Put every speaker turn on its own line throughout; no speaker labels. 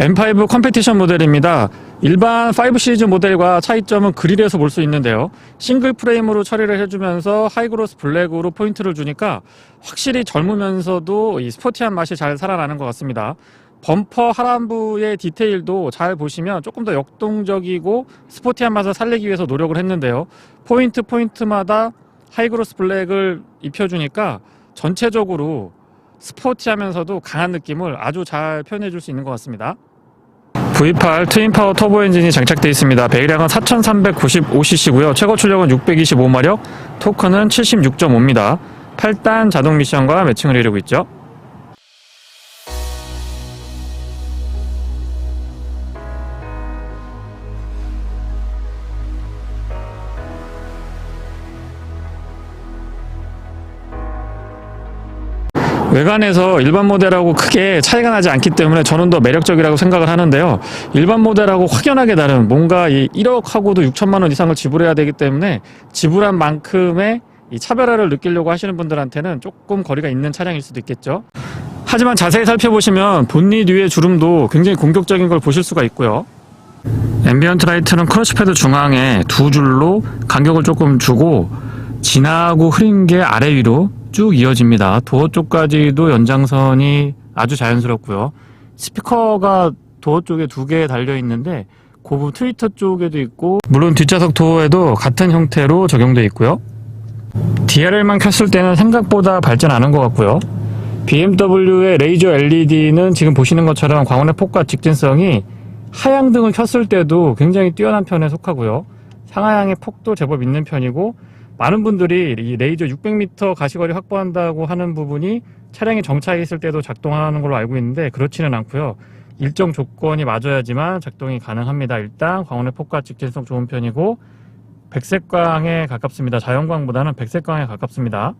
M5 컴페티션 모델입니다. 일반 5 시리즈 모델과 차이점은 그릴에서 볼 수 있는데요. 싱글 프레임으로 처리를 해주면서 하이그로스 블랙으로 포인트를 주니까 확실히 젊으면서도 이 스포티한 맛이 잘 살아나는 것 같습니다. 범퍼 하단부의 디테일도 잘 보시면 조금 더 역동적이고 스포티한 맛을 살리기 위해서 노력을 했는데요. 포인트마다 하이그로스 블랙을 입혀주니까 전체적으로 스포티하면서도 강한 느낌을 아주 잘 표현해 줄 수 있는 것 같습니다. V8 트윈파워 터보 엔진이 장착되어 있습니다. 배기량은 4395cc고요. 최고 출력은 625마력, 토크는 76.5입니다. 8단 자동 미션과 매칭을 이루고 있죠. 외관에서 일반 모델하고 크게 차이가 나지 않기 때문에 저는 더 매력적이라고 생각을 하는데요. 일반 모델하고 확연하게 다른 뭔가 이 1억하고도 6천만 원 이상을 지불해야 되기 때문에 지불한 만큼의 이 차별화를 느끼려고 하시는 분들한테는 조금 거리가 있는 차량일 수도 있겠죠. 하지만 자세히 살펴보시면 본닛 위의 주름도 굉장히 공격적인 걸 보실 수가 있고요. 앰비언트 라이트는 크러치 패드 중앙에 두 줄로 간격을 조금 주고 진하고 흐린 게 아래 위로 쭉 이어집니다. 도어 쪽까지도 연장선이 아주 자연스럽고요. 스피커가 도어 쪽에 2개 달려 있는데 그 부분 트위터 쪽에도 있고, 물론 뒷좌석 도어에도 같은 형태로 적용되어 있고요. DRL만 켰을 때는 생각보다 밝진 않은 것 같고요. BMW의 레이저 LED는 지금 보시는 것처럼 광원의 폭과 직진성이 하향등을 켰을 때도 굉장히 뛰어난 편에 속하고요. 상하향의 폭도 제법 있는 편이고, 많은 분들이 이 레이저 600m 가시거리 확보한다고 하는 부분이 차량이 정차해 있을 때도 작동하는 걸로 알고 있는데 그렇지는 않고요. 일정 조건이 맞아야지만 작동이 가능합니다. 일단 광원의 폭과 직진성 좋은 편이고 백색광에 가깝습니다. 자연광보다는 백색광에 가깝습니다.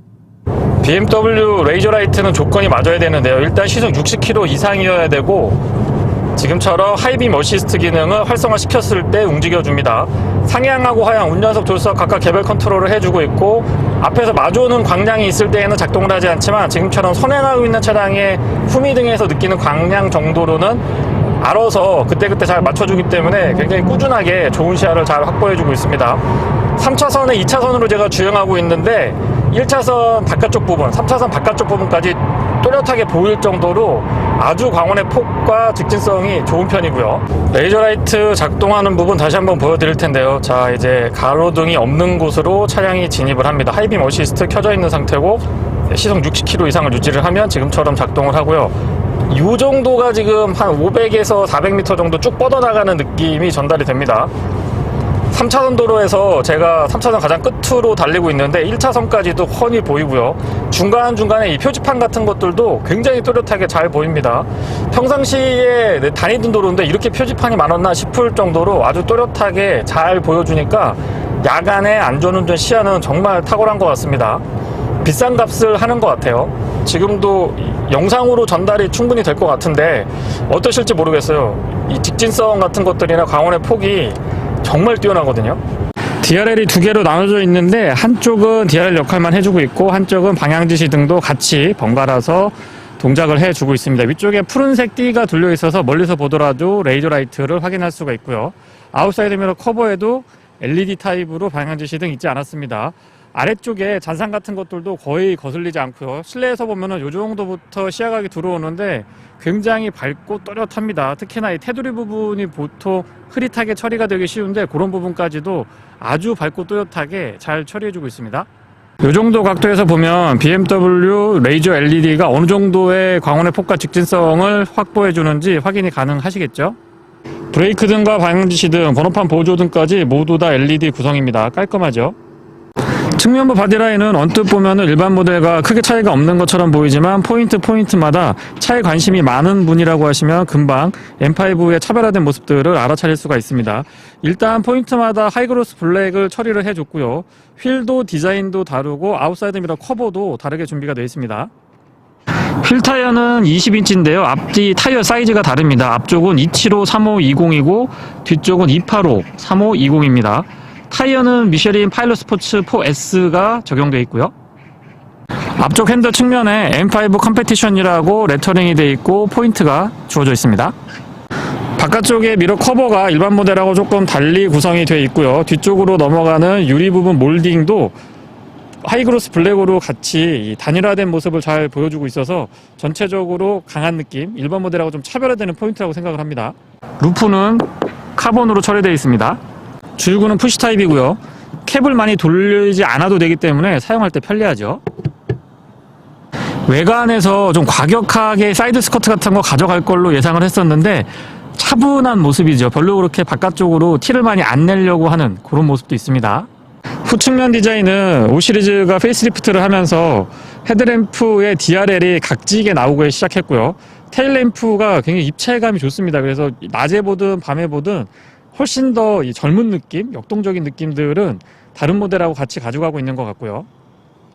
BMW 레이저 라이트는 조건이 맞아야 되는데요. 일단 시속 60km 이상이어야 되고 지금처럼 하이빔 어시스트 기능을 활성화시켰을 때 움직여줍니다. 상향하고 하향, 운전석, 조수석 각각 개별 컨트롤을 해주고 있고, 앞에서 마주오는 광량이 있을 때에는 작동을 하지 않지만 지금처럼 선행하고 있는 차량의 후미등에서 느끼는 광량 정도로는 알아서 그때그때 잘 맞춰주기 때문에 굉장히 꾸준하게 좋은 시야를 잘 확보해주고 있습니다. 3차선에 2차선으로 제가 주행하고 있는데 1차선 바깥쪽 부분, 3차선 바깥쪽 부분까지 또렷하게 보일 정도로 아주 광원의 폭과 직진성이 좋은 편이고요. 레이저 라이트 작동하는 부분 다시 한번 보여드릴 텐데요. 자, 이제 가로등이 없는 곳으로 차량이 진입을 합니다. 하이빔 어시스트 켜져 있는 상태고 시속 60km 이상을 유지를 하면 지금처럼 작동을 하고요. 이 정도가 지금 한 500에서 400m 정도 쭉 뻗어나가는 느낌이 전달이 됩니다. 3차선 도로에서 제가 3차선 가장 끝으로 달리고 있는데 1차선까지도 훤히 보이고요. 중간중간에 이 표지판 같은 것들도 굉장히 또렷하게 잘 보입니다. 평상시에 다니던 도로인데 이렇게 표지판이 많았나 싶을 정도로 아주 또렷하게 잘 보여주니까 야간에 안전운전 시야는 정말 탁월한 것 같습니다. 비싼 값을 하는 것 같아요. 지금도 영상으로 전달이 충분히 될 것 같은데 어떠실지 모르겠어요. 이 직진성 같은 것들이나 광원의 폭이 정말 뛰어나거든요. DRL이 2개로 나눠져 있는데 한쪽은 DRL 역할만 해주고 있고 한쪽은 방향지시 등도 같이 번갈아서 동작을 해주고 있습니다. 위쪽에 푸른색 띠가 둘려 있어서 멀리서 보더라도 레이저 라이트를 확인할 수가 있고요. 아웃사이드 미러 커버에도 LED 타입으로 방향지시 등 있지 않았습니다. 아래쪽에 잔상 같은 것들도 거의 거슬리지 않고요. 실내에서 보면은 이 정도부터 시야각이 들어오는데 굉장히 밝고 또렷합니다. 특히나 이 테두리 부분이 보통 흐릿하게 처리가 되기 쉬운데 그런 부분까지도 아주 밝고 또렷하게 잘 처리해주고 있습니다. 이 정도 각도에서 보면 BMW 레이저 LED가 어느 정도의 광원의 폭과 직진성을 확보해주는지 확인이 가능하시겠죠? 브레이크 등과 방향지시 등 번호판 보조 등까지 모두 다 LED 구성입니다. 깔끔하죠? 측면부 바디라인은 언뜻 보면은 일반 모델과 크게 차이가 없는 것처럼 보이지만 포인트마다 차에 관심이 많은 분이라고 하시면 금방 M5의 차별화된 모습들을 알아차릴 수가 있습니다. 일단 포인트마다 하이그로스 블랙을 처리를 해줬고요. 휠도 디자인도 다르고 아웃사이드 미러 커버도 다르게 준비가 되어 있습니다. 휠 타이어는 20인치인데요. 앞뒤 타이어 사이즈가 다릅니다. 앞쪽은 275 3520이고 뒤쪽은 285 3520입니다. 타이어는 미쉐린 파일럿 스포츠 4S가 적용되어 있고요. 앞쪽 핸들 측면에 M5 컴페티션이라고 레터링이 되어 있고 포인트가 주어져 있습니다. 바깥쪽에 미러 커버가 일반 모델하고 조금 달리 구성이 되어 있고요. 뒤쪽으로 넘어가는 유리 부분 몰딩도 하이그로스 블랙으로 같이 단일화된 모습을 잘 보여주고 있어서 전체적으로 강한 느낌, 일반 모델하고 좀 차별화되는 포인트라고 생각을 합니다. 루프는 카본으로 처리되어 있습니다. 주유구는 푸시 타입이고요. 캡을 많이 돌리지 않아도 되기 때문에 사용할 때 편리하죠. 외관에서 좀 과격하게 사이드 스커트 같은 거 가져갈 걸로 예상을 했었는데 차분한 모습이죠. 별로 그렇게 바깥쪽으로 티를 많이 안 내려고 하는 그런 모습도 있습니다. 후측면 디자인은 5 시리즈가 페이스리프트를 하면서 헤드램프의 DRL이 각지게 나오기 시작했고요. 테일램프가 굉장히 입체감이 좋습니다. 그래서 낮에 보든 밤에 보든 훨씬 더 이 젊은 느낌, 역동적인 느낌들은 다른 모델하고 같이 가져가고 있는 것 같고요.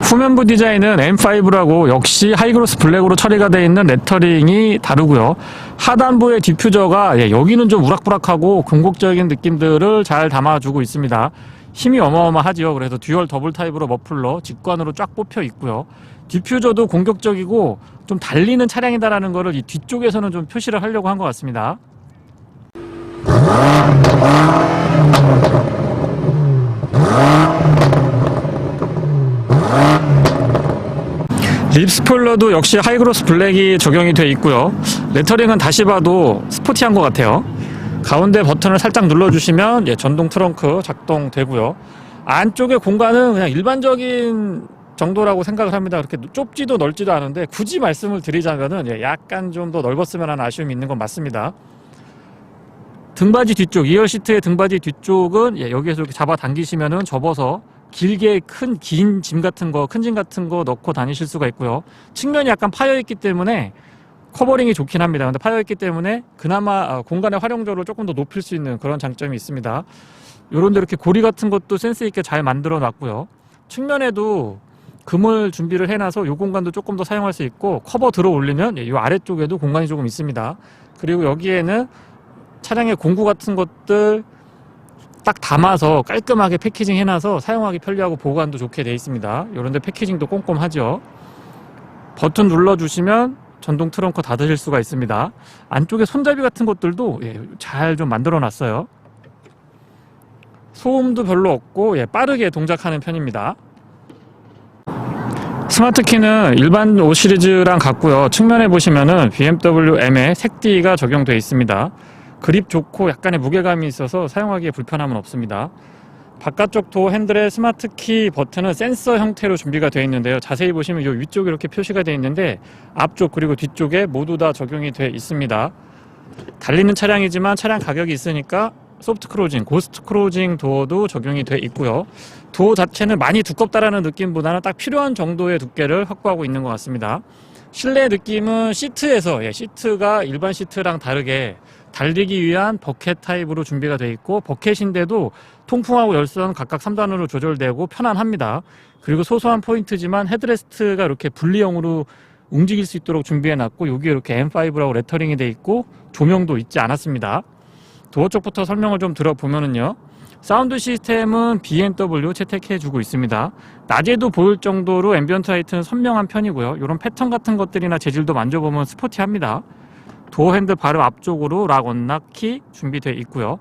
후면부 디자인은 M5라고 역시 하이그로스 블랙으로 처리가 되어 있는 레터링이 다르고요. 하단부의 디퓨저가 여기는 좀 우락부락하고 궁극적인 느낌들을 잘 담아주고 있습니다. 힘이 어마어마하지요. 그래서 듀얼 더블 타입으로 머플러 직관으로 쫙 뽑혀 있고요. 디퓨저도 공격적이고 좀 달리는 차량이다라는 거를 이 뒤쪽에서는 좀 표시를 하려고 한 것 같습니다. 립 스포일러도 역시 하이그로스 블랙이 적용이 되어 있고요. 레터링은 다시 봐도 스포티한 것 같아요. 가운데 버튼을 살짝 눌러주시면 전동 트렁크 작동되고요. 안쪽의 공간은 그냥 일반적인 정도라고 생각을 합니다. 그렇게 좁지도 넓지도 않은데 굳이 말씀을 드리자면은 약간 좀 더 넓었으면 하는 아쉬움이 있는 건 맞습니다. 등받이 뒤쪽, 2열 시트의 등받이 뒤쪽은 여기에서 이렇게 잡아 당기시면은 접어서 길게 긴 짐 같은 거, 큰 짐 같은 거 넣고 다니실 수가 있고요. 측면이 약간 파여있기 때문에 커버링이 좋긴 합니다. 근데 파여있기 때문에 그나마 공간의 활용도를 조금 더 높일 수 있는 그런 장점이 있습니다. 요런데 이렇게 고리 같은 것도 센스있게 잘 만들어 놨고요. 측면에도 금을 준비를 해놔서 요 공간도 조금 더 사용할 수 있고, 커버 들어 올리면 요 아래쪽에도 공간이 조금 있습니다. 그리고 여기에는 차량의 공구 같은 것들 딱 담아서 깔끔하게 패키징 해놔서 사용하기 편리하고 보관도 좋게 되어 있습니다. 요런데 패키징도 꼼꼼하죠. 버튼 눌러주시면 전동 트렁크 닫으실 수가 있습니다. 안쪽에 손잡이 같은 것들도 잘 좀 만들어 놨어요. 소음도 별로 없고 빠르게 동작하는 편입니다. 스마트키는 일반 5 시리즈랑 같고요. 측면에 보시면은 BMW M의 색띠가 적용되어 있습니다. 그립 좋고 약간의 무게감이 있어서 사용하기에 불편함은 없습니다. 바깥쪽 도어 핸들의 스마트키 버튼은 센서 형태로 준비가 되어 있는데요. 자세히 보시면 이 위쪽에 이렇게 표시가 되어 있는데 앞쪽 그리고 뒤쪽에 모두 다 적용이 되어 있습니다. 달리는 차량이지만 차량 가격이 있으니까 소프트 크로징, 고스트 크로징 도어도 적용이 되어 있고요. 도어 자체는 많이 두껍다라는 느낌보다는 딱 필요한 정도의 두께를 확보하고 있는 것 같습니다. 실내 느낌은 시트에서 시트가 일반 시트랑 다르게 달리기 위한 버켓 타입으로 준비가 되어 있고, 버켓인데도 통풍하고 열선 각각 3단으로 조절되고 편안합니다. 그리고 소소한 포인트지만 헤드레스트가 이렇게 분리형으로 움직일 수 있도록 준비해 놨고, 여기에 이렇게 M5라고 레터링이 되어 있고 조명도 있지 않았습니다. 도어 쪽부터 설명을 좀 들어보면은요, 사운드 시스템은 BMW 채택해 주고 있습니다. 낮에도 보일 정도로 앰비언트 라이트는 선명한 편이고요. 이런 패턴 같은 것들이나 재질도 만져보면 스포티합니다. 도어 핸들 바로 앞쪽으로 락 언락키 준비되어 있고요.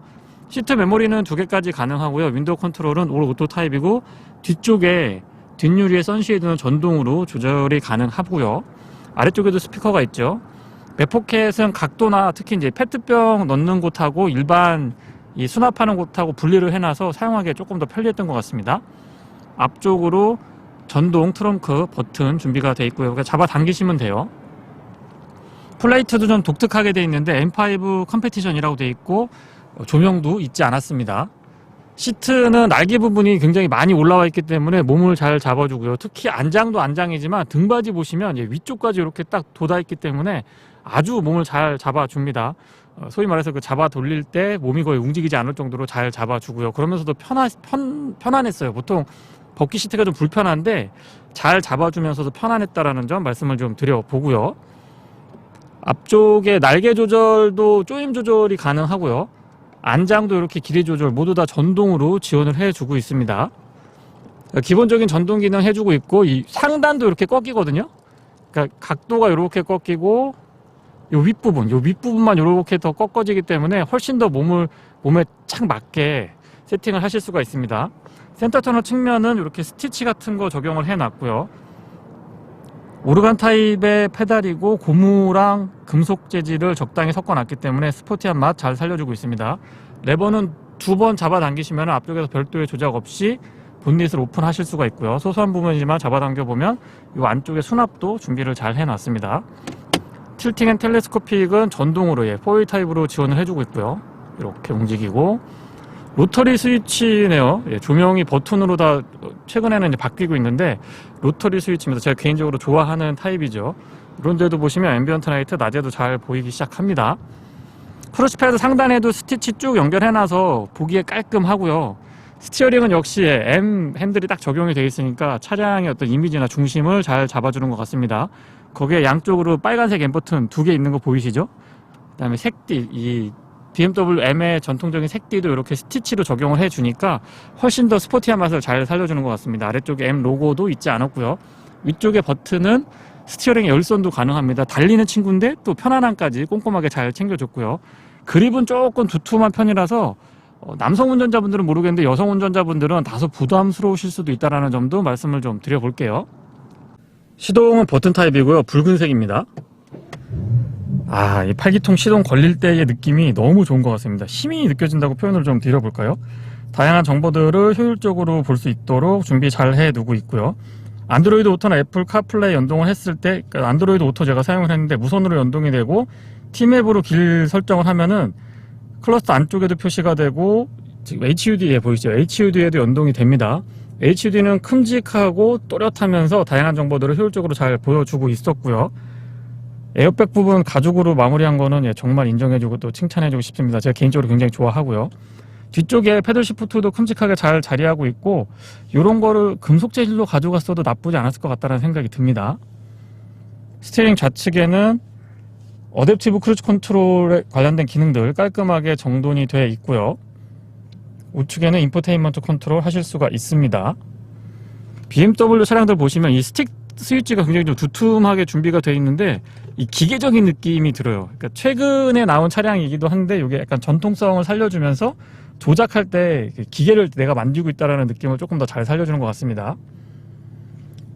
시트 메모리는 2개까지 가능하고요. 윈도우 컨트롤은 올 오토 타입이고, 뒤쪽에 뒷유리의 선쉐이드는 전동으로 조절이 가능하고요. 아래쪽에도 스피커가 있죠. 맥포켓은 각도나 특히 이제 페트병 넣는 곳하고 일반 이 수납하는 곳하고 분리를 해놔서 사용하기에 조금 더 편리했던 것 같습니다. 앞쪽으로 전동 트렁크 버튼 준비가 되어 있고요. 그러니까 잡아 당기시면 돼요. 플레이트도 좀 독특하게 되어 있는데 M5 컴페티션이라고 되어 있고 조명도 있지 않았습니다. 시트는 날개 부분이 굉장히 많이 올라와 있기 때문에 몸을 잘 잡아주고요. 특히 안장도 안장이지만 등받이 보시면 위쪽까지 이렇게 딱 돋아 있기 때문에 아주 몸을 잘 잡아줍니다. 소위 말해서 그 잡아 돌릴 때 몸이 거의 움직이지 않을 정도로 잘 잡아주고요. 그러면서도 편안했어요. 보통 벗기 시트가 좀 불편한데 잘 잡아주면서도 편안했다라는 점 말씀을 좀 드려보고요. 앞쪽에 날개 조절도 조임 조절이 가능하고요. 안장도 이렇게 길이 조절 모두 다 전동으로 지원을 해주고 있습니다. 기본적인 전동 기능 해주고 있고, 이 상단도 이렇게 꺾이거든요. 그러니까 각도가 이렇게 꺾이고 요 윗부분만 이렇게 더 꺾어지기 때문에 훨씬 더 몸에 착 맞게 세팅을 하실 수가 있습니다. 센터 터널 측면은 이렇게 스티치 같은 거 적용을 해 놨고요. 오르간 타입의 페달이고 고무랑 금속 재질을 적당히 섞어 놨기 때문에 스포티한 맛 잘 살려주고 있습니다. 레버는 2번 잡아당기시면 앞쪽에서 별도의 조작 없이 본닛을 오픈하실 수가 있고요. 소소한 부분이지만 잡아당겨 보면 이 안쪽에 수납도 준비를 잘 해놨습니다. 틸팅 앤 텔레스코픽은 전동으로 포일 타입으로 지원을 해주고 있고요. 이렇게 움직이고 로터리 스위치네요. 조명이 버튼으로 다 최근에는 이제 바뀌고 있는데 로터리 스위치입니다. 제가 개인적으로 좋아하는 타입이죠. 그런데도 보시면 앰비언트 라이트 낮에도 잘 보이기 시작합니다. 크루즈 패드 상단에도 스티치 쭉 연결해놔서 보기에 깔끔하고요. 스티어링은 역시 M 핸들이 딱 적용이 되어 있으니까 차량의 어떤 이미지나 중심을 잘 잡아주는 것 같습니다. 거기에 양쪽으로 빨간색 M 버튼 2개 있는 거 보이시죠? 그 다음에 색띠, 이 BMW M의 전통적인 색띠도 이렇게 스티치로 적용을 해주니까 훨씬 더 스포티한 맛을 잘 살려주는 것 같습니다. 아래쪽에 M 로고도 있지 않았고요. 위쪽에 버튼은 스티어링 열선도 가능합니다. 달리는 친구인데 또 편안함까지 꼼꼼하게 잘 챙겨줬고요. 그립은 조금 두툼한 편이라서 남성 운전자분들은 모르겠는데 여성 운전자분들은 다소 부담스러우실 수도 있다는 점도 말씀을 좀 드려볼게요. 시동은 버튼 타입이고요. 붉은색입니다. 이 8기통 시동 걸릴 때의 느낌이 너무 좋은 것 같습니다. 힘이 느껴진다고 표현을 좀 드려볼까요? 다양한 정보들을 효율적으로 볼 수 있도록 준비 잘 해두고 있고요. 안드로이드 오토나 애플 카플레이 연동을 했을 때, 그러니까 안드로이드 오토 제가 사용을 했는데 무선으로 연동이 되고 T맵으로 길 설정을 하면은 클러스터 안쪽에도 표시가 되고 지금 HUD에 보이시죠? HUD에도 연동이 됩니다. HUD는 큼직하고 또렷하면서 다양한 정보들을 효율적으로 잘 보여주고 있었고요. 에어백 부분 가죽으로 마무리한 거는 정말 인정해주고 또 칭찬해주고 싶습니다. 제가 개인적으로 굉장히 좋아하고요. 뒤쪽에 패들 시프트도 큼직하게 잘 자리하고 있고 이런 거를 금속 재질로 가져갔어도 나쁘지 않았을 것 같다는 생각이 듭니다. 스티어링 좌측에는 어댑티브 크루즈 컨트롤에 관련된 기능들 깔끔하게 정돈이 되어 있고요. 우측에는 인포테인먼트 컨트롤 하실 수가 있습니다. BMW 차량들 보시면 이 스틱 스위치가 굉장히 좀 두툼하게 준비가 되어 있는데 이 기계적인 느낌이 들어요. 그러니까 최근에 나온 차량이기도 한데 이게 약간 전통성을 살려주면서 조작할 때 기계를 내가 만지고 있다는 느낌을 조금 더 잘 살려주는 것 같습니다.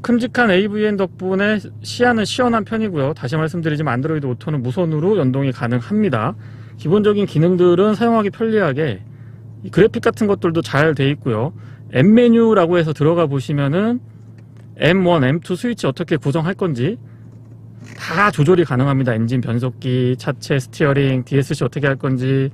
큼직한 AVN 덕분에 시야는 시원한 편이고요. 다시 말씀드리지만 안드로이드 오토는 무선으로 연동이 가능합니다. 기본적인 기능들은 사용하기 편리하게 그래픽 같은 것들도 잘 돼 있고요. M 메뉴라고 해서 들어가 보시면은 M1, M2 스위치 어떻게 구성할 건지 다 조절이 가능합니다. 엔진, 변속기, 차체, 스티어링, DSC 어떻게 할 건지,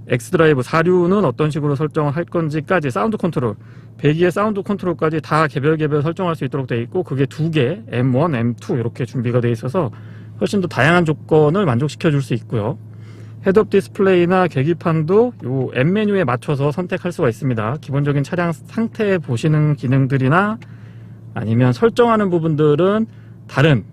X드라이브, 사륜은 어떤 식으로 설정을 할 건지까지, 사운드 컨트롤, 배기의 사운드 컨트롤까지 다 개별 설정할 수 있도록 되어 있고 그게 2개, M1, M2 이렇게 준비가 되어 있어서 훨씬 더 다양한 조건을 만족시켜 줄 수 있고요. 헤드업 디스플레이나 계기판도 요 M 메뉴에 맞춰서 선택할 수가 있습니다. 기본적인 차량 상태 보시는 기능들이나 아니면 설정하는 부분들은 다른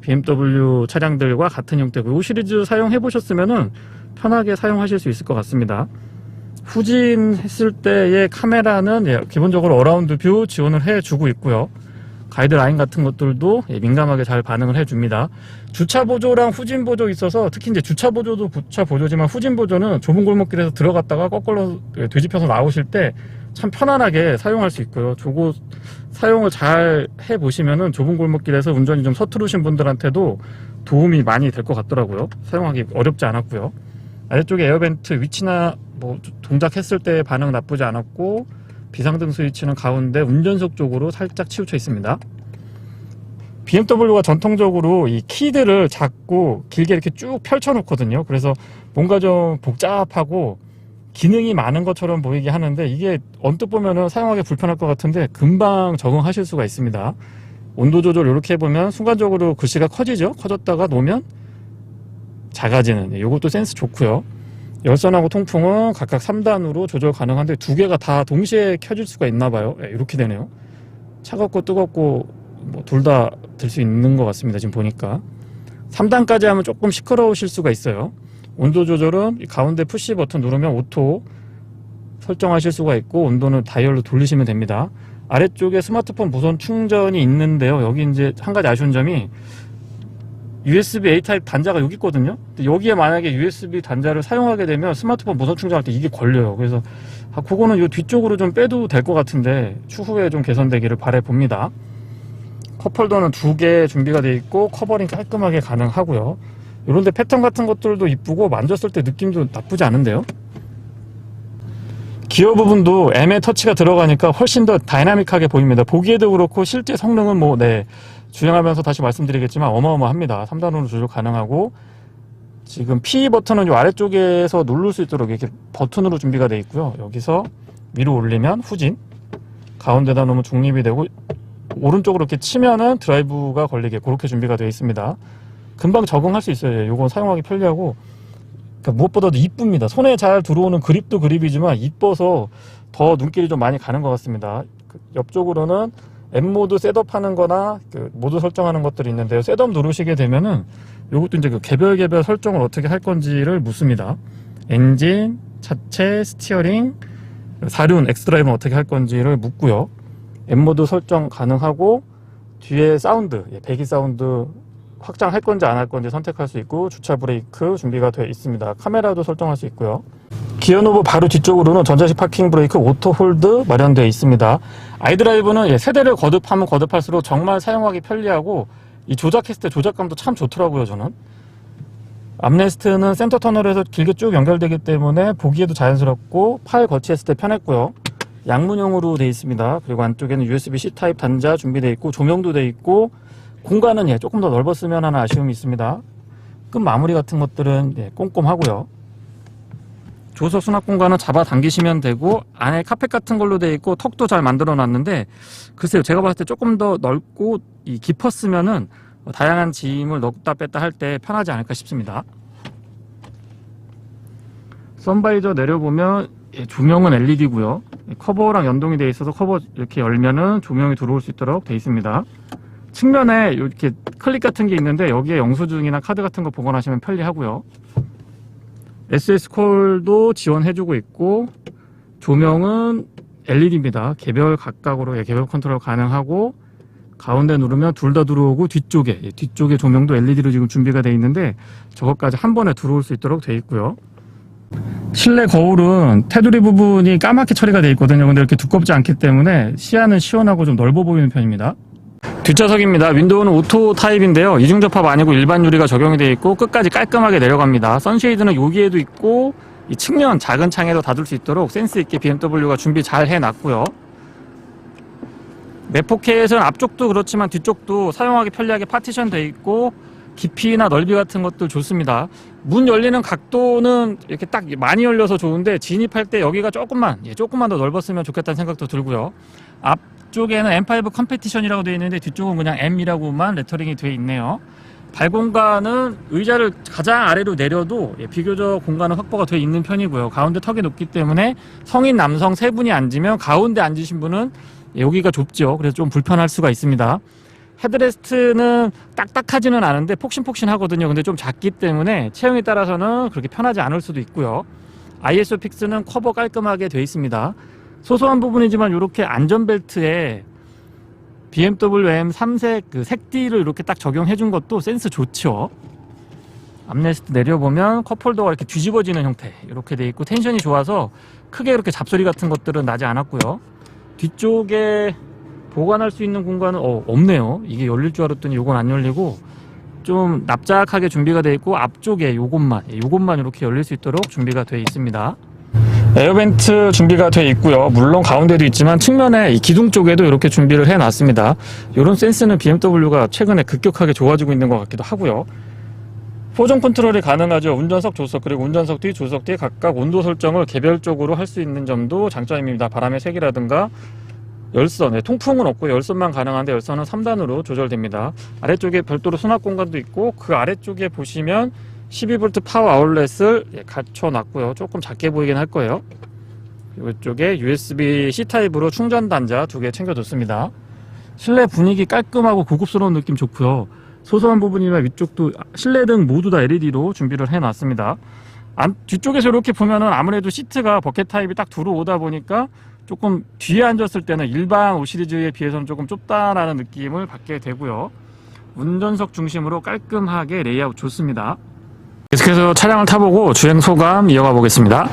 BMW 차량들과 같은 형태고 이 시리즈 사용해 보셨으면은 편하게 사용하실 수 있을 것 같습니다. 후진했을 때의 카메라는 기본적으로 어라운드 뷰 지원을 해주고 있고요. 가이드라인 같은 것들도 민감하게 잘 반응을 해줍니다. 주차 보조랑 후진 보조 있어서 특히 이제 주차 보조도 주차 보조지만 후진 보조는 좁은 골목길에서 들어갔다가 거꾸로 되짚혀서 나오실 때 참 편안하게 사용할 수 있고요. 저거 사용을 잘 해보시면은 좁은 골목길에서 운전이 좀 서투르신 분들한테도 도움이 많이 될 것 같더라고요. 사용하기 어렵지 않았고요. 아래쪽에 에어벤트 위치나 뭐 동작했을 때 반응 나쁘지 않았고 비상등 스위치는 가운데 운전석 쪽으로 살짝 치우쳐 있습니다. BMW가 전통적으로 이 키들을 작고 길게 이렇게 쭉 펼쳐 놓거든요. 그래서 뭔가 좀 복잡하고 기능이 많은 것처럼 보이게 하는데 이게 언뜻 보면은 사용하기 불편할 것 같은데 금방 적응하실 수가 있습니다. 온도 조절 이렇게 해보면 순간적으로 글씨가 커지죠. 커졌다가 놓으면 작아지는, 이것도 센스 좋고요. 열선하고 통풍은 각각 3단으로 조절 가능한데 2개가 다 동시에 켜질 수가 있나 봐요. 이렇게 되네요. 차갑고 뜨겁고 뭐 둘 다 될 수 있는 것 같습니다. 지금 보니까 3단까지 하면 조금 시끄러우실 수가 있어요. 온도 조절은 가운데 푸시 버튼 누르면 오토 설정하실 수가 있고 온도는 다이얼로 돌리시면 됩니다. 아래쪽에 스마트폰 무선 충전이 있는데요. 여기 이제 한 가지 아쉬운 점이 USB-A 타입 단자가 여기 있거든요. 근데 여기에 만약에 USB 단자를 사용하게 되면 스마트폰 무선 충전할 때 이게 걸려요. 그래서 그거는 요 뒤쪽으로 좀 빼도 될 것 같은데 추후에 좀 개선되기를 바라봅니다. 컵홀더는 2개 준비가 되어 있고 커버링 깔끔하게 가능하고요. 이런데 패턴 같은 것들도 이쁘고 만졌을 때 느낌도 나쁘지 않은데요. 기어 부분도 M의 터치가 들어가니까 훨씬 더 다이나믹하게 보입니다. 보기에도 그렇고 실제 성능은 뭐 주행하면서 다시 말씀드리겠지만 어마어마합니다. 3단으로 조절 가능하고, 지금 P 버튼은 이 아래쪽에서 누를 수 있도록 이렇게 버튼으로 준비가 되어 있고요. 여기서 위로 올리면 후진, 가운데다 놓으면 중립이 되고, 오른쪽으로 이렇게 치면은 드라이브가 걸리게 그렇게 준비가 되어 있습니다. 금방 적응할 수 있어요. 이건 사용하기 편리하고, 그러니까 무엇보다도 이쁩니다. 손에 잘 들어오는 그립도 그립이지만 이뻐서 더 눈길이 좀 많이 가는 것 같습니다. 옆쪽으로는 M모드 셋업하는 거나 모드 설정하는 것들이 있는데요. 셋업 누르시게 되면은 이것도 이제 개별 설정을 어떻게 할 건지를 묻습니다. 엔진, 차체, 스티어링, 사륜, 엑스드라이브는 어떻게 할 건지를 묻고요. M모드 설정 가능하고, 뒤에 사운드, 배기 사운드 확장할 건지 안 할 건지 선택할 수 있고, 주차 브레이크 준비가 되어 있습니다. 카메라도 설정할 수 있고요. 기어 노브 바로 뒤쪽으로는 전자식 파킹 브레이크 오토 홀드 마련되어 있습니다. 아이드라이브는 세대를 거듭하면 거듭할수록 정말 사용하기 편리하고, 이 조작했을 때 조작감도 참 좋더라고요. 저는 암레스트는 센터 터널에서 길게 쭉 연결되기 때문에 보기에도 자연스럽고 팔 거치했을 때 편했고요. 양문형으로 되어 있습니다. 그리고 안쪽에는 USB-C 타입 단자 준비되어 있고, 조명도 되어 있고, 공간은 조금 더 넓었으면 하는 아쉬움이 있습니다. 끝 마무리 같은 것들은 꼼꼼하고요. 조수 수납 공간은 잡아당기시면 되고, 안에 카펫 같은 걸로 되어 있고, 턱도 잘 만들어 놨는데, 글쎄요, 제가 봤을 때 조금 더 넓고 깊었으면은 다양한 짐을 넣다 뺐다 할 때 편하지 않을까 싶습니다. 선바이저 내려보면 조명은 LED고요. 커버랑 연동이 되어 있어서 커버 이렇게 열면은 조명이 들어올 수 있도록 되어 있습니다. 측면에 이렇게 클립 같은 게 있는데, 여기에 영수증이나 카드 같은 거 보관하시면 편리하고요. SS콜도 지원해주고 있고, 조명은 LED입니다. 개별 각각으로 개별 컨트롤 가능하고, 가운데 누르면 둘 다 들어오고, 뒤쪽에 조명도 LED로 지금 준비가 되어 있는데, 저것까지 한 번에 들어올 수 있도록 되어 있고요. 실내 거울은 테두리 부분이 까맣게 처리가 되어 있거든요. 근데 이렇게 두껍지 않기 때문에 시야는 시원하고 좀 넓어 보이는 편입니다. 뒷좌석입니다. 윈도우는 오토 타입인데요. 이중접합 아니고 일반 유리가 적용이 되어 있고, 끝까지 깔끔하게 내려갑니다. 선쉐이드는 여기에도 있고, 이 측면 작은 창에도 닫을 수 있도록 센스 있게 BMW가 준비 잘 해놨고요. 내포켓은 앞쪽도 그렇지만 뒤쪽도 사용하기 편리하게 파티션 되어 있고, 깊이나 넓이 같은 것도 좋습니다. 문 열리는 각도는 이렇게 딱 많이 열려서 좋은데, 진입할 때 여기가 조금만 더 넓었으면 좋겠다는 생각도 들고요. 앞쪽에는 M5 컴페티션이라고 되어 있는데, 뒤쪽은 그냥 M이라고만 레터링이 되어 있네요. 발 공간은 의자를 가장 아래로 내려도 비교적 공간은 확보가 되어 있는 편이고요. 가운데 턱이 높기 때문에 성인 남성 3분이 앉으면 가운데 앉으신 분은 여기가 좁죠. 그래서 좀 불편할 수가 있습니다. 헤드레스트는 딱딱하지는 않은데 폭신폭신하거든요. 근데 좀 작기 때문에 체형에 따라서는 그렇게 편하지 않을 수도 있고요. ISO 픽스는 커버 깔끔하게 되어 있습니다. 소소한 부분이지만 이렇게 안전벨트에 BMW M3색 색띠를 이렇게 딱 적용해 준 것도 센스 좋죠. 암레스트 내려보면 컵홀더가 이렇게 뒤집어지는 형태 이렇게 되어 있고, 텐션이 좋아서 크게 이렇게 잡소리 같은 것들은 나지 않았고요. 뒤쪽에 보관할 수 있는 공간은 없네요. 이게 열릴 줄 알았더니 이건 안 열리고 좀 납작하게 준비가 되어 있고, 앞쪽에 요것만 이렇게 열릴 수 있도록 준비가 되어 있습니다. 에어벤트 준비가 되어 있고요. 물론 가운데도 있지만 측면에 이 기둥 쪽에도 이렇게 준비를 해 놨습니다. 이런 센스는 BMW가 최근에 급격하게 좋아지고 있는 것 같기도 하고요. 포전 컨트롤이 가능하죠. 운전석, 조수석, 그리고 운전석 뒤, 조수석 뒤 각각 온도 설정을 개별적으로 할 수 있는 점도 장점입니다. 바람의 색이라든가 열선, 통풍은 없고 열선만 가능한데, 열선은 3단으로 조절됩니다. 아래쪽에 별도로 수납 공간도 있고, 그 아래쪽에 보시면 12V 파워 아울렛을 갖춰 놨고요. 조금 작게 보이긴 할 거예요. 이쪽에 USB-C 타입으로 충전 단자 2개 챙겨뒀습니다. 실내 분위기 깔끔하고 고급스러운 느낌 좋고요. 소소한 부분이나 위쪽도 실내등 모두 다 LED로 준비를 해놨습니다. 뒤쪽에서 이렇게 보면은 아무래도 시트가 버켓 타입이 딱 들어오다 보니까 조금 뒤에 앉았을 때는 일반 5 시리즈에 비해서는 조금 좁다라는 느낌을 받게 되고요. 운전석 중심으로 깔끔하게 레이아웃 좋습니다. 계속해서 차량을 타보고 주행 소감 이어가 보겠습니다.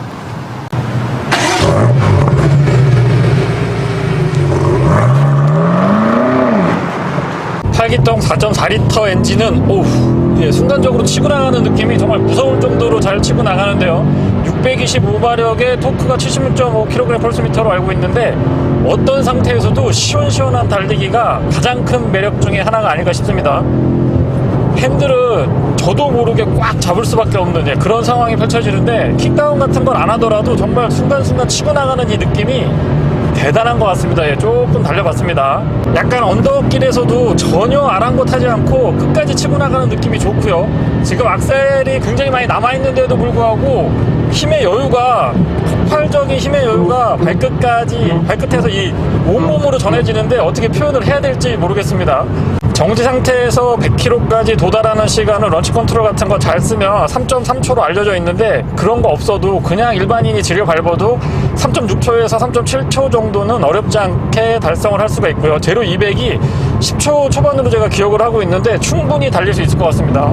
팔기통 4.4L 엔진은 순간적으로 치고 나가는 느낌이 정말 무서울 정도로 잘 치고 나가는데요. 625마력의 토크가 76.5kg/m로 알고 있는데 어떤 상태에서도 시원시원한 달리기가 가장 큰 매력 중에 하나가 아닐까 싶습니다. 핸들은 저도 모르게 꽉 잡을 수밖에 없는 그런 상황이 펼쳐지는데 킥다운 같은 걸 안 하더라도 정말 순간순간 치고 나가는 이 느낌이 대단한 것 같습니다. 조금 달려봤습니다. 약간 언덕길에서도 전혀 아랑곳하지 않고 끝까지 치고 나가는 느낌이 좋고요. 지금 악셀이 굉장히 많이 남아있는데도 불구하고 힘의 여유가, 폭발적인 힘의 여유가 발끝에서 이 온몸으로 전해지는데 어떻게 표현을 해야 될지 모르겠습니다. 정지 상태에서 100km까지 도달하는 시간은 런치 컨트롤 같은 거 잘 쓰면 3.3초로 알려져 있는데 그런 거 없어도 그냥 일반인이 지려 밟아도 3.6초에서 3.7초 정도는 어렵지 않게 달성을 할 수가 있고요. 제로 200이 10초 초반으로 제가 기억을 하고 있는데 충분히 달릴 수 있을 것 같습니다.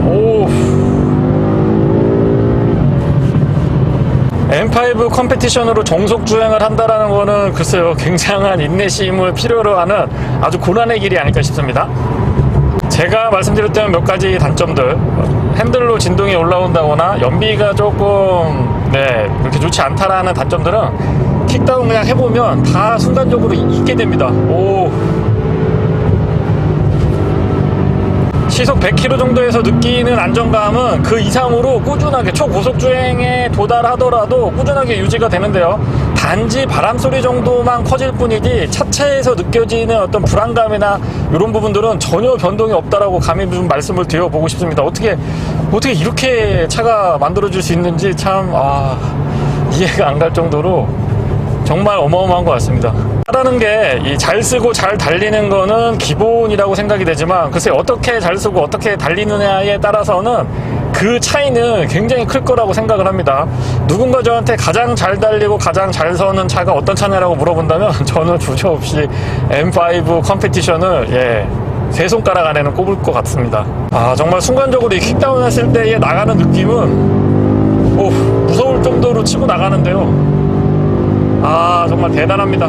M5 컴페티션으로 정속 주행을 한다라는 거는 글쎄요, 굉장한 인내심을 필요로 하는 아주 고난의 길이 아닐까 싶습니다. 제가 말씀드렸던 몇 가지 단점들, 핸들로 진동이 올라온다거나 연비가 조금 그렇게 좋지 않다라는 단점들은 킥다운 그냥 해보면 다 순간적으로 잊게 됩니다. 시속 100km 정도에서 느끼는 안정감은 그 이상으로 꾸준하게 초고속 주행에 도달하더라도 꾸준하게 유지가 되는데요. 단지 바람소리 정도만 커질 뿐이지 차체에서 느껴지는 어떤 불안감이나 이런 부분들은 전혀 변동이 없다라고 감히 좀 말씀을 드려보고 싶습니다. 어떻게 이렇게 차가 만들어질 수 있는지 참 이해가 안 갈 정도로 정말 어마어마한 것 같습니다. 차라는 게 잘 쓰고 잘 달리는 거는 기본이라고 생각이 되지만 글쎄 어떻게 잘 쓰고 어떻게 달리느냐에 따라서는 그 차이는 굉장히 클 거라고 생각을 합니다. 누군가 저한테 가장 잘 달리고 가장 잘 서는 차가 어떤 차냐라고 물어본다면 저는 주저없이 M5 컴페티션을 세 손가락 안에는 꼽을 것 같습니다. 정말 순간적으로 이 킥다운 했을 때의 나가는 느낌은 무서울 정도로 치고 나가는데요. 정말 대단합니다.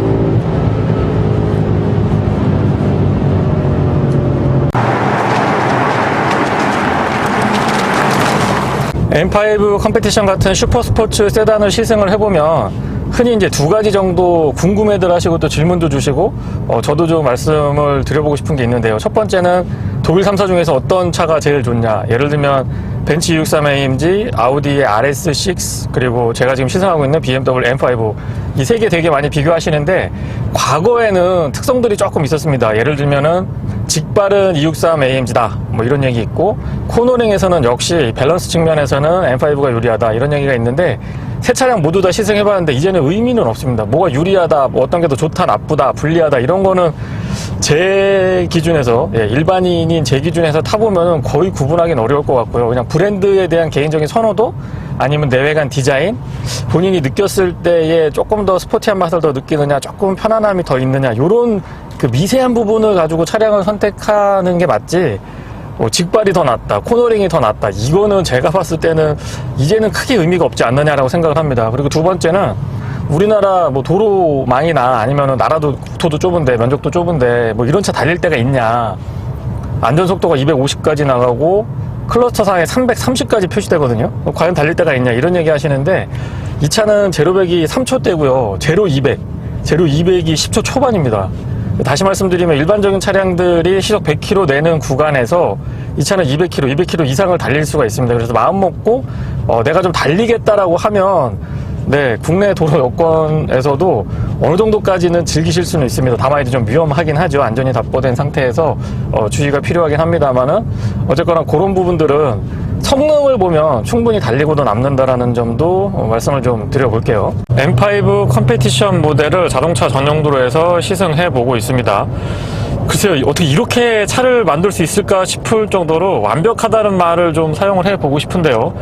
M5 컴페티션 같은 슈퍼스포츠 세단을 시승을 해보면 흔히 이제 두 가지 정도 궁금해들 하시고 또 질문도 주시고 저도 좀 말씀을 드려보고 싶은 게 있는데요. 첫 번째는 독일 3사 중에서 어떤 차가 제일 좋냐, 예를 들면 벤츠 E63AMG, 아우디의 RS6, 그리고 제가 지금 시승하고 있는 BMW M5, 이 세 개 되게 많이 비교하시는데 과거에는 특성들이 조금 있었습니다. 예를 들면은 직발은 E63AMG다 뭐 이런 얘기 있고, 코너링에서는 역시 밸런스 측면에서는 M5가 유리하다 이런 얘기가 있는데, 세 차량 모두 다 시승해봤는데 이제는 의미는 없습니다. 뭐가 유리하다, 뭐 어떤 게 더 좋다, 나쁘다, 불리하다 이런 거는 제 기준에서, 일반인인 제 기준에서 타보면 거의 구분하기는 어려울 것 같고요. 그냥 브랜드에 대한 개인적인 선호도, 아니면 내외관 디자인, 본인이 느꼈을 때에 조금 더 스포티한 맛을 더 느끼느냐, 조금 편안함이 더 있느냐, 요런 그 미세한 부분을 가지고 차량을 선택하는 게 맞지, 직발이 더 낫다, 코너링이 더 낫다, 이거는 제가 봤을 때는 이제는 크게 의미가 없지 않느냐라고 생각을 합니다. 그리고 두 번째는 우리나라 뭐 도로망이나 아니면 나라도 국토도 좁은데, 면적도 좁은데 뭐 이런 차 달릴 때가 있냐, 안전속도가 250까지 나가고 클러스터상에 330까지 표시되거든요. 과연 달릴 때가 있냐 이런 얘기 하시는데, 이 차는 제로100이 3초대고요 제로 200이 10초 초반입니다. 다시 말씀드리면 일반적인 차량들이 시속 100km 내는 구간에서 이 차는 200km 이상을 달릴 수가 있습니다. 그래서 마음 먹고 내가 좀 달리겠다라고 하면 국내 도로 여건에서도 어느 정도까지는 즐기실 수는 있습니다. 다만 이제 좀 위험하긴 하죠. 안전이 답보된 상태에서 주의가 필요하긴 합니다만은, 어쨌거나 그런 부분들은 성능을 보면 충분히 달리고도 남는다라는 점도 말씀을 좀 드려볼게요. M5 컴페티션 모델을 자동차 전용 도로에서 시승해 보고 있습니다. 글쎄요, 어떻게 이렇게 차를 만들 수 있을까 싶을 정도로 완벽하다는 말을 좀 사용을 해보고 싶은데요.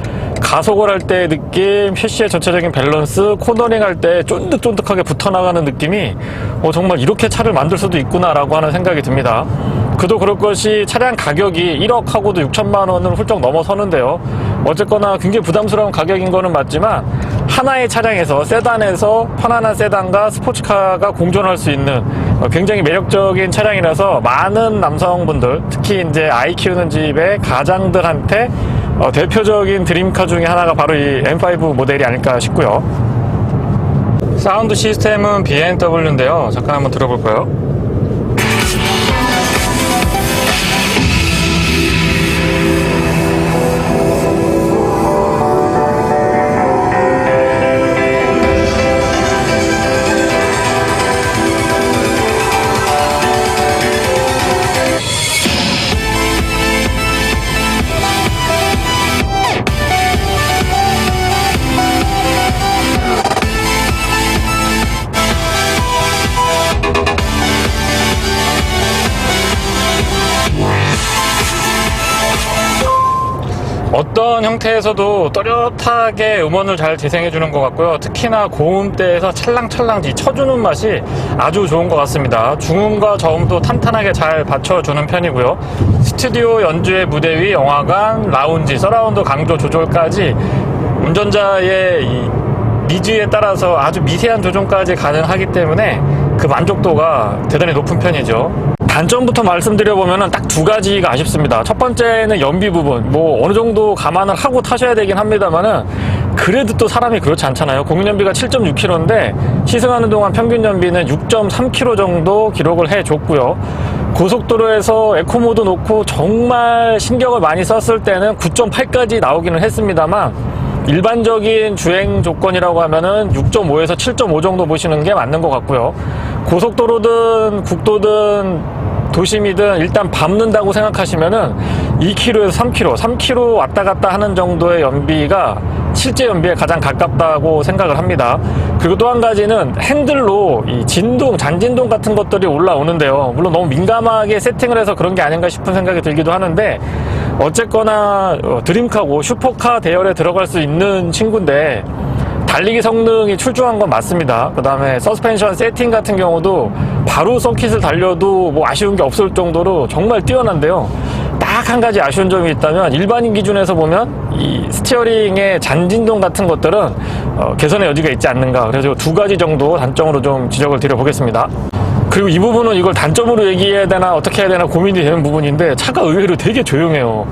가속을 할 때의 느낌, 셰시의 전체적인 밸런스, 코너링 할 때 쫀득쫀득하게 붙어나가는 느낌이 정말 이렇게 차를 만들 수도 있구나 라고 하는 생각이 듭니다. 그도 그럴 것이 차량 가격이 1억하고도 6천만 원을 훌쩍 넘어서는데요. 어쨌거나 굉장히 부담스러운 가격인 거는 맞지만 하나의 차량에서 세단에서 편안한 세단과 스포츠카가 공존할 수 있는 굉장히 매력적인 차량이라서 많은 남성분들, 특히 이제 아이 키우는 집의 가장들한테 대표적인 드림카 중에 하나가 바로 이 M5 모델이 아닐까 싶고요. 사운드 시스템은 BMW인데요. 잠깐 한번 들어볼까요? 어떤 형태에서도 또렷하게 음원을 잘 재생해 주는 것 같고요. 특히나 고음대에서 찰랑찰랑 쳐주는 맛이 아주 좋은 것 같습니다. 중음과 저음도 탄탄하게 잘 받쳐주는 편이고요. 스튜디오 연주의 무대 위 영화관, 라운지, 서라운드 강도 조절까지 운전자의 이 니즈에 따라서 아주 미세한 조정까지 가능하기 때문에 그 만족도가 대단히 높은 편이죠. 단점부터 말씀드려보면 딱 두 가지가 아쉽습니다. 첫 번째는 연비 부분, 뭐 어느 정도 감안을 하고 타셔야 되긴 합니다만은 그래도 또 사람이 그렇지 않잖아요. 공연비가 7.6km인데 시승하는 동안 평균 연비는 6.3km 정도 기록을 해줬고요. 고속도로에서 에코모드 놓고 정말 신경을 많이 썼을 때는 9.8까지 나오기는 했습니다만 일반적인 주행 조건이라고 하면은 6.5에서 7.5 정도 보시는 게 맞는 것 같고요. 고속도로든 국도든 도심이든 일단 밟는다고 생각하시면은 2km에서 3km, 3km 왔다 갔다 하는 정도의 연비가 실제 연비에 가장 가깝다고 생각을 합니다. 그리고 또 한 가지는 핸들로 이 진동, 잔진동 같은 것들이 올라오는데요. 물론 너무 민감하게 세팅을 해서 그런 게 아닌가 싶은 생각이 들기도 하는데 어쨌거나 드림카고 슈퍼카 대열에 들어갈 수 있는 친구인데 달리기 성능이 출중한 건 맞습니다. 그 다음에 서스펜션 세팅 같은 경우도 바로 서킷을 달려도 뭐 아쉬운 게 없을 정도로 정말 뛰어난데요. 딱 한 가지 아쉬운 점이 있다면 일반인 기준에서 보면 이 스티어링의 잔진동 같은 것들은 개선의 여지가 있지 않는가. 그래서 두 가지 정도 단점으로 좀 지적을 드려보겠습니다. 그리고 이 부분은 이걸 단점으로 얘기해야 되나 어떻게 해야 되나 고민이 되는 부분인데 차가 의외로 되게 조용해요.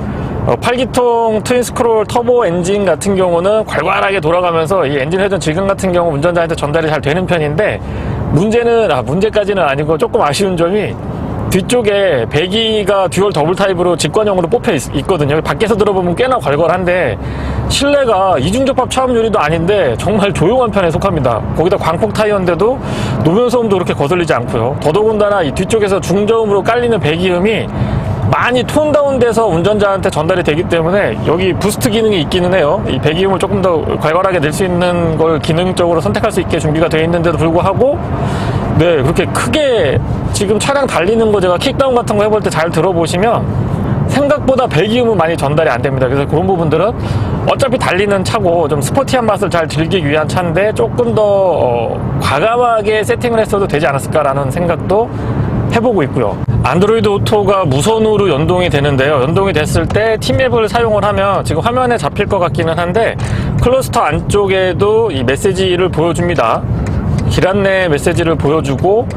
8기통 트윈스크롤 터보 엔진 같은 경우는 괄괄하게 돌아가면서 이 엔진 회전 질감 같은 경우 운전자한테 전달이 잘 되는 편인데 문제까지는 아니고 조금 아쉬운 점이 뒤쪽에 배기가 듀얼 더블 타입으로 직관형으로 뽑혀 있거든요. 밖에서 들어보면 꽤나 괄괄한데 실내가 이중접합 차음유리도 아닌데 정말 조용한 편에 속합니다. 거기다 광폭 타이어인데도 노면 소음도 그렇게 거슬리지 않고요. 더더군다나 이 뒤쪽에서 중저음으로 깔리는 배기음이 많이 톤 다운돼서 운전자한테 전달이 되기 때문에 여기 부스트 기능이 있기는 해요. 이 배기음을 조금 더 괄괄하게 낼 수 있는 걸 기능적으로 선택할 수 있게 준비가 되어 있는데도 불구하고 네, 그렇게 크게 지금 차량 달리는 거 제가 킥다운 같은 거 해볼 때 잘 들어보시면 생각보다 배기음은 많이 전달이 안 됩니다. 그래서 그런 부분들은 어차피 달리는 차고 좀 스포티한 맛을 잘 즐기기 위한 차인데 조금 더 과감하게 세팅을 했어도 되지 않았을까라는 생각도 해보고 있고요. 안드로이드 오토가 무선으로 연동이 되는데요. 연동이 됐을 때 T맵을 사용을 하면 지금 화면에 잡힐 것 같기는 한데 클러스터 안쪽에도 이 메시지를 보여줍니다. 길 안내 메시지를 보여주고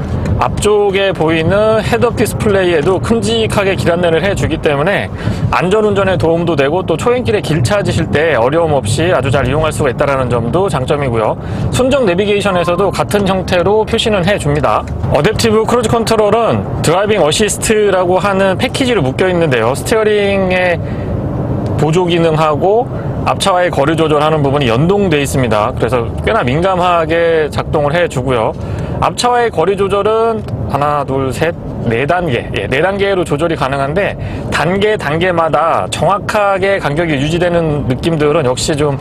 앞쪽에 보이는 헤드업 디스플레이에도 큼직하게 길 안내를 해주기 때문에 안전운전에 도움도 되고 또 초행길에 길 찾으실 때 어려움 없이 아주 잘 이용할 수가 있다는 점도 장점이고요. 순정 내비게이션에서도 같은 형태로 표시는 해줍니다. 어댑티브 크루즈 컨트롤은 드라이빙 어시스트라고 하는 패키지로 묶여 있는데요. 스티어링의 보조 기능하고 앞차와의 거리 조절하는 부분이 연동되어 있습니다. 그래서 꽤나 민감하게 작동을 해주고요. 앞차와의 거리 조절은 하나, 둘, 셋, 네 단계로 조절이 가능한데 단계마다 정확하게 간격이 유지되는 느낌들은 역시 좀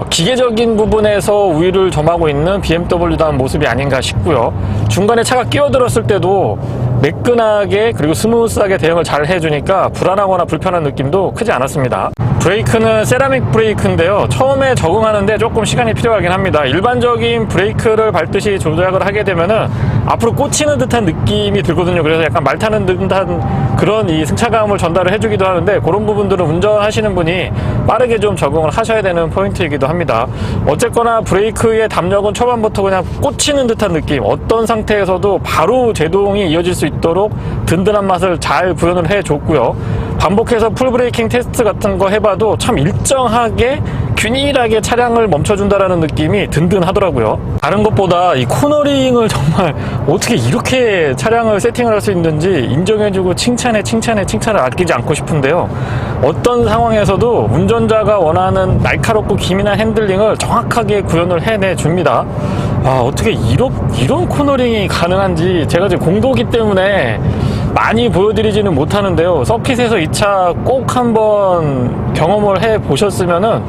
기계적인 부분에서 우위를 점하고 있는 BMW다운 모습이 아닌가 싶고요. 중간에 차가 끼어들었을 때도 매끈하게 그리고 스무스하게 대응을 잘 해주니까 불안하거나 불편한 느낌도 크지 않았습니다. 브레이크는 세라믹 브레이크인데요. 처음에 적응하는데 조금 시간이 필요하긴 합니다. 일반적인 브레이크를 밟듯이 조작을 하게 되면은 앞으로 꽂히는 듯한 느낌이 들거든요. 그래서 약간 말 타는 듯한 그런 이 승차감을 전달을 해주기도 하는데, 그런 부분들은 운전하시는 분이 빠르게 좀 적응을 하셔야 되는 포인트이기도 합니다. 어쨌거나 브레이크의 담력은 초반부터 그냥 꽂히는 듯한 느낌, 어떤 상태에서도 바로 제동이 이어질 수 있도록 든든한 맛을 잘 구현을 해줬고요. 반복해서 풀브레이킹 테스트 같은 거 해봐도 참 일정하게 균일하게 차량을 멈춰준다라는 느낌이 든든하더라고요. 다른 것보다 이 코너링을 정말 어떻게 이렇게 차량을 세팅을 할 수 있는지 인정해주고 칭찬을 아끼지 않고 싶은데요. 어떤 상황에서도 운전자가 원하는 날카롭고 기민한 핸들링을 정확하게 구현을 해내줍니다. 어떻게 이런 코너링이 가능한지 제가 지금 공도기 때문에 많이 보여드리지는 못하는데요. 서킷에서 이 차 꼭 한번 경험을 해보셨으면은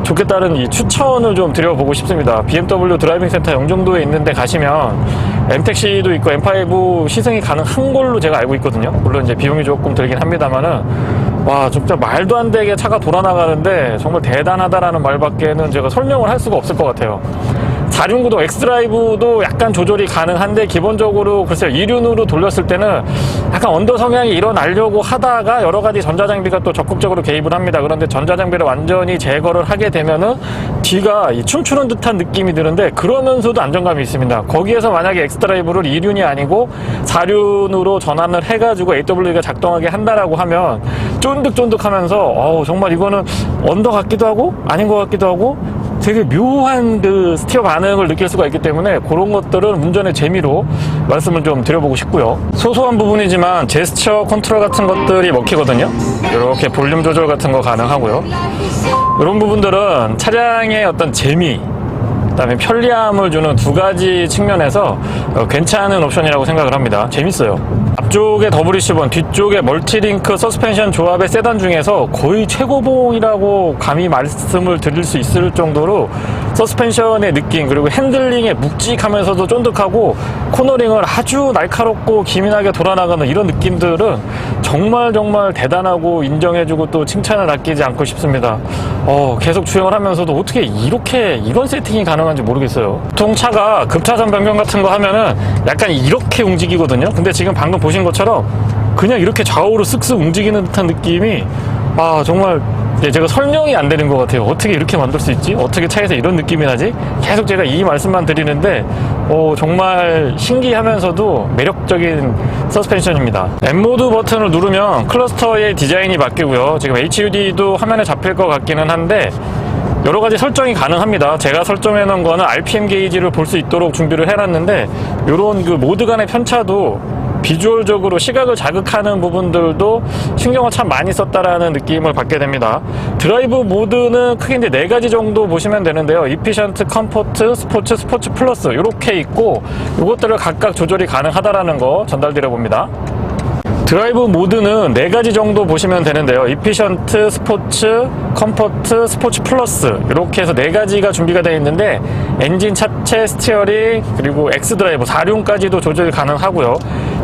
좋겠다는 이 추천을 좀 드려보고 싶습니다. BMW 드라이빙 센터 영종도에 있는데 가시면 M택시도 있고 M5 시승이 가능한 걸로 제가 알고 있거든요. 물론 이제 비용이 조금 들긴 합니다만은, 와, 진짜 말도 안 되게 차가 돌아나가는데 정말 대단하다라는 말밖에는 제가 설명을 할 수가 없을 것 같아요. 4륜구동 X드라이브도 약간 조절이 가능한데, 기본적으로 글쎄요, 2륜으로 돌렸을 때는 약간 언더 성향이 일어나려고 하다가 여러 가지 전자장비가 또 적극적으로 개입을 합니다. 그런데 전자장비를 완전히 제거를 하게 되면은 뒤가 춤추는 듯한 느낌이 드는데, 그러면서도 안정감이 있습니다. 거기에서 만약에 X드라이브를 2륜이 아니고 4륜으로 전환을 해가지고 AW가 작동하게 한다라고 하면 쫀득쫀득하면서 정말 이거는 언더 같기도 하고 아닌 것 같기도 하고 되게 묘한 그 스티어 반응을 느낄 수가 있기 때문에, 그런 것들은 운전의 재미로 말씀을 좀 드려보고 싶고요. 소소한 부분이지만 제스처 컨트롤 같은 것들이 먹히거든요. 이렇게 볼륨 조절 같은 거 가능하고요. 이런 부분들은 차량의 어떤 재미, 그다음에 편리함을 주는 두 가지 측면에서 괜찮은 옵션이라고 생각을 합니다. 재밌어요. 앞쪽에 더블27, 뒤쪽에 멀티링크 서스펜션 조합의 세단 중에서 거의 최고봉이라고 감히 말씀을 드릴 수 있을 정도로 서스펜션의 느낌, 그리고 핸들링의 묵직하면서도 쫀득하고 코너링을 아주 날카롭고 기민하게 돌아나가는 이런 느낌들은 정말 대단하고 인정해주고 또 칭찬을 아끼지 않고 싶습니다. 계속 주행을 하면서도 어떻게 이런 세팅이 가능한지 모르겠어요. 보통 차가 급차선 변경 같은 거 하면은 약간 이렇게 움직이거든요. 근데 지금 방금 보신 것처럼 그냥 이렇게 좌우로 쓱쓱 움직이는 듯한 느낌이, 정말 제가 설명이 안 되는 것 같아요. 어떻게 이렇게 만들 수 있지? 어떻게 차에서 이런 느낌이 나지? 계속 제가 이 말씀만 드리는데 정말 신기하면서도 매력적인 서스펜션입니다. M모드 버튼을 누르면 클러스터의 디자인이 바뀌고요. 지금 HUD도 화면에 잡힐 것 같기는 한데 여러 가지 설정이 가능합니다. 제가 설정해 놓은 거는 RPM 게이지를 볼 수 있도록 준비를 해놨는데, 이런 그 모드 간의 편차도 비주얼적으로 시각을 자극하는 부분들도 신경을 참 많이 썼다라는 느낌을 받게 됩니다. 드라이브 모드는 크게 이제 4가지 정도 보시면 되는데요. 이피션트, 컴포트, 스포츠 플러스 이렇게 있고, 이것들을 각각 조절이 가능하다라는 거 전달드려 봅니다. 드라이브 모드는 4가지 정도 보시면 되는데요. 이피션트, 스포츠, 컴포트, 스포츠 플러스 이렇게 해서 4가지가 준비가 되어 있는데, 엔진, 차체, 스티어링, 그리고 X드라이브 4륜까지도 조절이 가능하고요.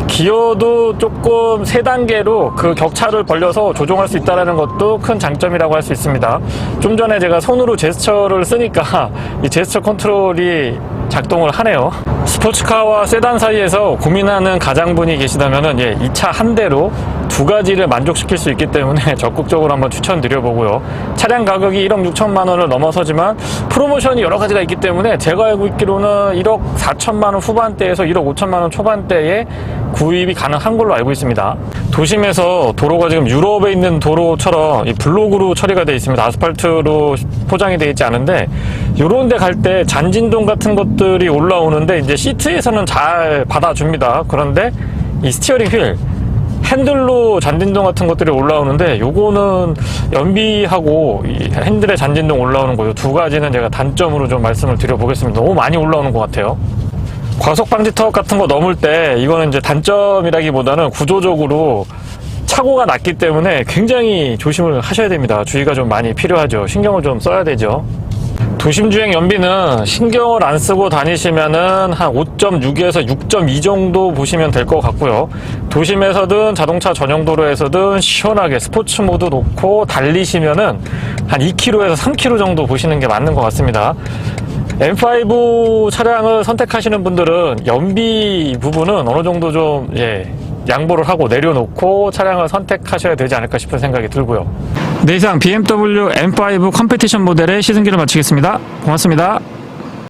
기어도 조금 3단계로 그 격차를 벌려서 조정할 수 있다는 것도 큰 장점이라고 할 수 있습니다. 좀 전에 제가 손으로 제스처를 쓰니까 이 제스처 컨트롤이 작동을 하네요. 스포츠카와 세단 사이에서 고민하는 가장분이 계시다면 이 차 한 대로 2가지를 만족시킬 수 있기 때문에 적극적으로 한번 추천드려보고요. 차량 가격이 1억 6천만 원을 넘어서지만 프로모션이 여러 가지가 있기 때문에 제가 알고 있기로는 1억 4천만 원 후반대에서 1억 5천만 원 초반대에 구입이 가능한 걸로 알고 있습니다. 도심에서 도로가 지금 유럽에 있는 도로처럼 이 블록으로 처리가 되어 있습니다. 아스팔트로 포장이 되어 있지 않은데, 요런 데 갈 때 잔진동 같은 것들이 올라오는데 이제 시트에서는 잘 받아줍니다. 그런데 이 스티어링 휠, 핸들로 잔진동 같은 것들이 올라오는데, 요거는 연비하고 이 핸들에 잔진동 올라오는 거, 요 2가지는 제가 단점으로 좀 말씀을 드려보겠습니다. 너무 많이 올라오는 것 같아요. 과속 방지 턱 같은 거 넘을 때 이거는 이제 단점이라기보다는 구조적으로 사고가 났기 때문에 굉장히 조심을 하셔야 됩니다. 주의가 좀 많이 필요하죠. 신경을 좀 써야 되죠. 도심주행 연비는 신경을 안 쓰고 다니시면은 한 5.6에서 6.2 정도 보시면 될 것 같고요. 도심에서든 자동차 전용 도로에서든 시원하게 스포츠 모드 놓고 달리시면은 한 2km에서 3km 정도 보시는 게 맞는 것 같습니다. M5 차량을 선택하시는 분들은 연비 부분은 어느 정도 좀 양보를 하고 내려놓고 차량을 선택하셔야 되지 않을까 싶은 생각이 들고요. 네, 이상 BMW M5 컴페티션 모델의 시승기를 마치겠습니다. 고맙습니다.